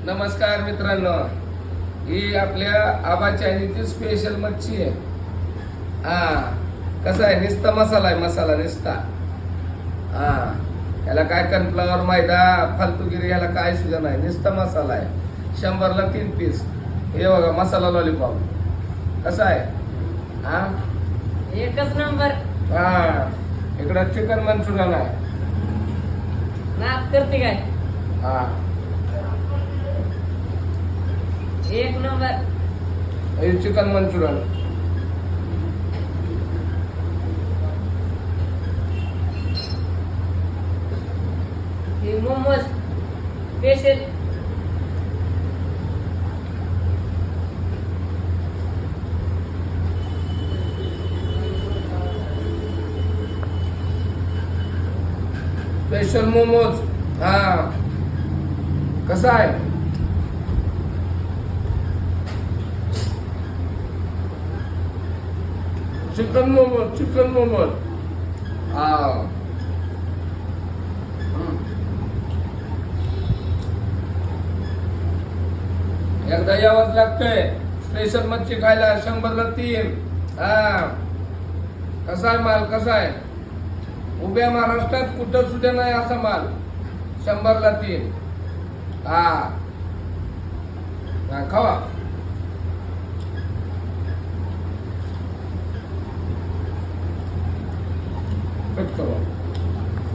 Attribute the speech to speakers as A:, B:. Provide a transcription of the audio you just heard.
A: नमस्कार मित्रांनो, ही आपल्या आबा चायनीची स्पेशल मच्छी आहे. कसा आहे, निस्ता मसाला आहे, मसाला निस्ता. याला काय कॉर्नफ्लॉवर मैदा फालतूगिरी याला काय सुद्धा नाही, निस्ता मसाला आहे. 100ला 3 पीस. हे बघा मसाला लॉलीपॉप कसा आहे.
B: एकच नंबर.
A: इकडं चिकन मंचुरियन आहे.
B: नाद करते काय. एक नंबर.
A: हे चिकन मंचुरियन.
B: हे मोमोज स्पेशल.
A: स्पेशल मोमोज. कसा आहे. Chicken momos, chicken momos. एकदा यावंच लागतंय स्पेशल मच्छी खायला. 100ला 3. कसा आहे माल, कसा आहे. उभ्या महाराष्ट्रात कुठं सुद्धा नाही असा माल. 100ला 3. खावा. कट करो.